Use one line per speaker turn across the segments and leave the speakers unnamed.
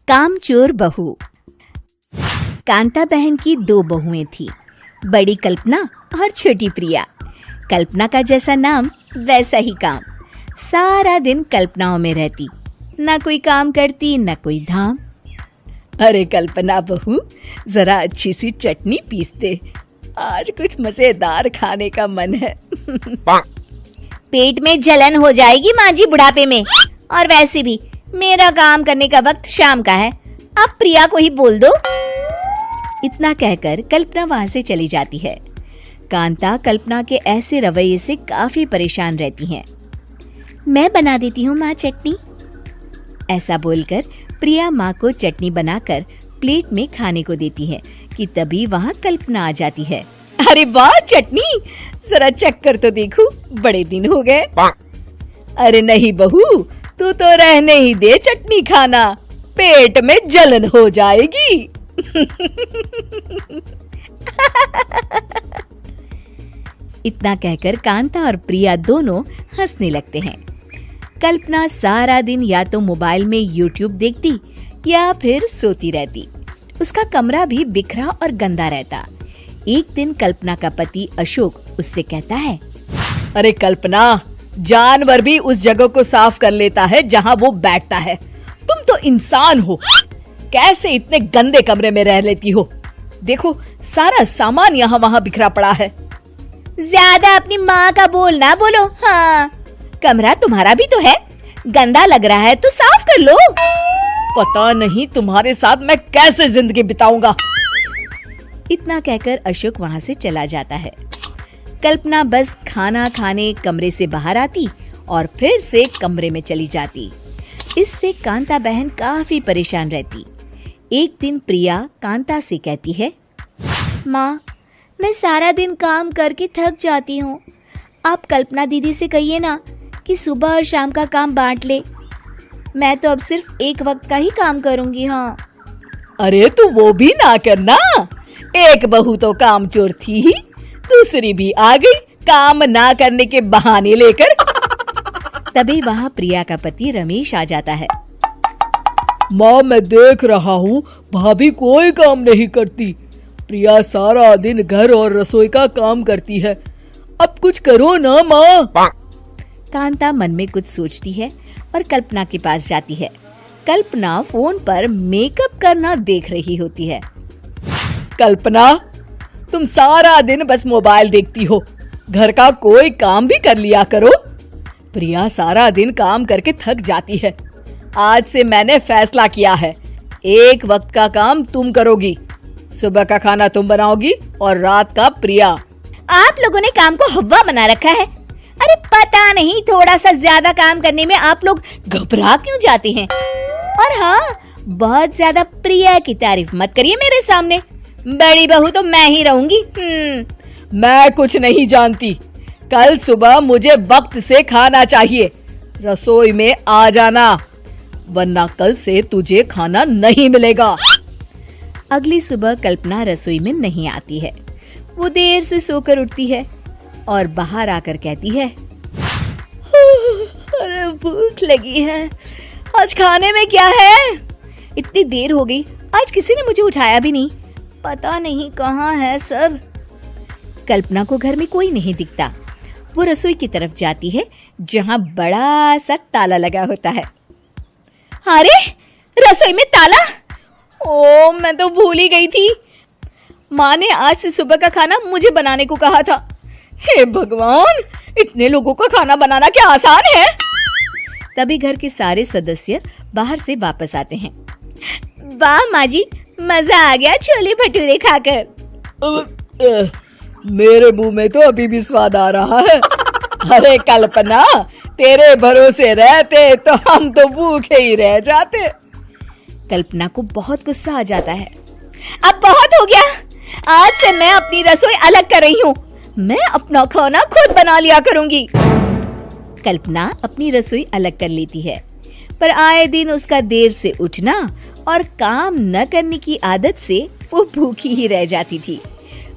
कामचोर बहू। कांता बहन की दो बहुएं थी, बड़ी कल्पना और छोटी प्रिया। कल्पना का जैसा नाम वैसा ही काम। सारा दिन कल्पनाओं में रहती, ना कोई काम करती ना कोई धाम। अरे कल्पना बहू, जरा अच्छी सी चटनी पीस दे, आज कुछ मजेदार खाने का मन है।
पेट में जलन हो जाएगी माँ जी बुढ़ापे में, और वैसे भी मेरा काम करने का वक्त शाम का है, आप प्रिया को ही बोल दो।
इतना कहकर कल्पना वहां से चली जाती है। कांता कल्पना के ऐसे रवैये से काफी परेशान रहती हैं। मैं बना देती हूँ माँ चटनी। ऐसा बोलकर प्रिया माँ को चटनी बनाकर प्लेट में खाने को देती है कि तभी वहाँ कल्पना आ जाती है। अरे वाह चटनी, जरा चख कर तो देखूं, बड़े दिन हो गए। अरे नहीं बहू, तू तो रहने ही दे चटनी खाना, पेट में जलन हो जाएगी। इतना कहकर कांता और प्रिया दोनों हंसने लगते हैं। कल्पना सारा दिन या तो मोबाइल में यूट्यूब देखती या फिर सोती रहती। उसका कमरा भी बिखरा और गंदा रहता। एक दिन कल्पना का पति अशोक उससे कहता है, अरे कल्पना, जानवर भी उस जगह को साफ कर लेता है जहाँ वो बैठता है, तुम तो इंसान हो, कैसे इतने गंदे कमरे में रह लेती हो? देखो सारा सामान यहाँ वहाँ बिखरा पड़ा है।
ज्यादा अपनी माँ का बोल ना बोलो। हाँ,
कमरा तुम्हारा भी तो है, गंदा लग रहा है तो साफ कर लो। पता नहीं तुम्हारे साथ मैं कैसे जिंदगी बिताऊंगा। इतना कहकर अशोक वहां से चला जाता है। कल्पना बस खाना खाने कमरे से बाहर आती और फिर से कमरे में चली जाती। इससे कांता बहन काफी परेशान रहती। एक दिन प्रिया कांता से कहती है,
माँ, मैं सारा दिन काम करके थक जाती हूँ, आप कल्पना दीदी से कहिए ना कि सुबह और शाम का काम बांट ले। मैं तो अब सिर्फ एक वक्त का ही काम करूँगी। हाँ।
अरे तू वो भी ना करना, एक बहू तो कामचोर थी ही, दूसरी भी आ गई काम ना करने के बहाने लेकर। तभी वहाँ प्रिया का पति रमेश आ जाता है।
माँ, मैं देख रहा हूँ भाभी कोई काम नहीं करती, प्रिया सारा दिन घर और रसोई का काम करती है, अब कुछ करो ना माँ।
कांता मन में कुछ सोचती है और कल्पना के पास जाती है। कल्पना फोन पर मेकअप करना देख रही होती है। कल्पना, तुम सारा दिन बस मोबाइल देखती हो, घर का कोई काम भी कर लिया करो। प्रिया सारा दिन काम करके थक जाती है। आज से मैंने फैसला किया है, एक वक्त का काम तुम करोगी, सुबह का खाना तुम बनाओगी और रात का प्रिया।
आप लोगों ने काम को हवा बना रखा है। अरे पता नहीं थोड़ा सा ज्यादा काम करने में आप लोग घबरा क्यों जाते हैं। और हाँ, बहुत ज्यादा प्रिया की तारीफ मत करिए मेरे सामने, बड़ी बहू तो मैं ही रहूंगी।
मैं कुछ नहीं जानती, कल सुबह मुझे वक्त से खाना चाहिए, रसोई में आ जाना, वरना कल से तुझे खाना नहीं मिलेगा। अगली सुबह कल्पना रसोई में नहीं आती है। वो देर से सोकर उठती है और बाहर आकर कहती है, अरे भूख लगी है, आज खाने में क्या है? इतनी देर हो गई, आज किसी ने मुझे उठाया भी नहीं, पता नहीं कहाँ है सब। कल्पना को घर में कोई नहीं दिखता। वो रसोई की तरफ जाती है जहाँ बड़ा सा ताला लगा होता है। अरे रसोई में ताला! ओ, मैं तो भूल ही गई थी। माँ ने आज से सुबह का खाना मुझे बनाने को कहा था। हे भगवान, इतने लोगों का खाना बनाना क्या आसान है? तभी घर के सारे सदस्य बाहर से वापस आते हैं।
वाह माँ जी, मजा आ गया छोले भटूरे खाकर।
मेरे मुंह में तो अभी भी स्वाद आ रहा है।
अरे कल्पना, तेरे भरोसे रहते तो हम तो भूखे ही रह जाते। कल्पना को बहुत गुस्सा आ जाता है।
अब बहुत हो गया, आज से मैं अपनी रसोई अलग कर रही हूँ, मैं अपना खाना खुद बना लिया करूंगी।
कल्पना अपनी रसोई अलग कर लेती है, पर आए दिन उसका देर से उठना और काम न करने की आदत से वो भूखी ही रह जाती थी।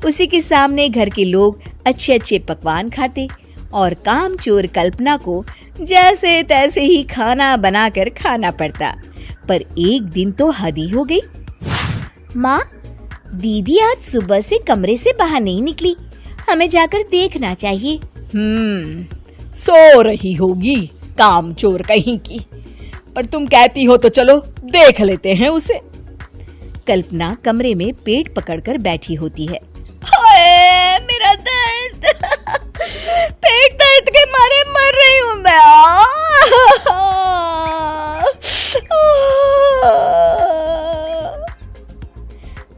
उसी के सामने घर के लोग अच्छे अच्छे पकवान खाते और कामचोर कल्पना को जैसे तैसे ही खाना बनाकर खाना पड़ता। पर एक दिन तो हद ही हो गई। माँ, दीदी आज सुबह से कमरे से बाहर नहीं निकली, हमें जाकर देखना चाहिए।
सो रही होगी काम चोर कहीं की, पर तुम कहती हो तो चलो देख लेते हैं उसे।
कल्पना कमरे में पेट पकड़कर बैठी होती है।
हाय मेरा दर्द, पेट दर्द के मारे मर रही हूँ मैं।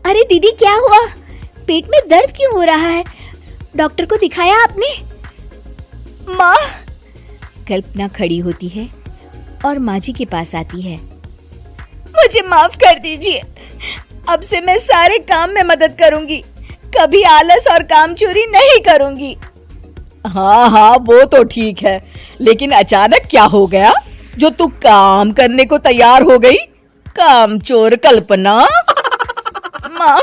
अरे दीदी, क्या हुआ? पेट में दर्द क्यों हो रहा है? डॉक्टर को दिखाया आपने?
माँ,
कल्पना खड़ी होती है और माँ जी के पास आती है।
मुझे माफ कर दीजिए, अब से मैं सारे काम में मदद करूंगी, कभी आलस और काम चोरी नहीं करूंगी।
हाँ हाँ, वो तो ठीक है, लेकिन अचानक क्या हो गया जो तू काम करने को तैयार हो गई? काम चोर कल्पना।
माँ,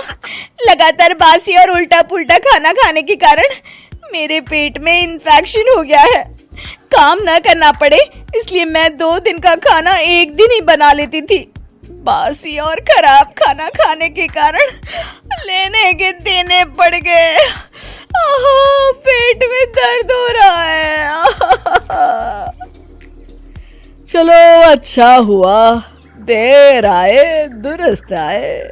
लगातार बासी और उल्टा पुल्टा खाना खाने के कारण मेरे पेट में इन्फेक्शन हो गया है। काम न करना पड़े इसलिए मैं 2 दिन का खाना एक दिन ही बना लेती थी। बासी और खराब खाना खाने के कारण लेने के देने पड़ गए। पेट में दर्द हो रहा है।
चलो अच्छा हुआ, देर आए दुरुस्त आए।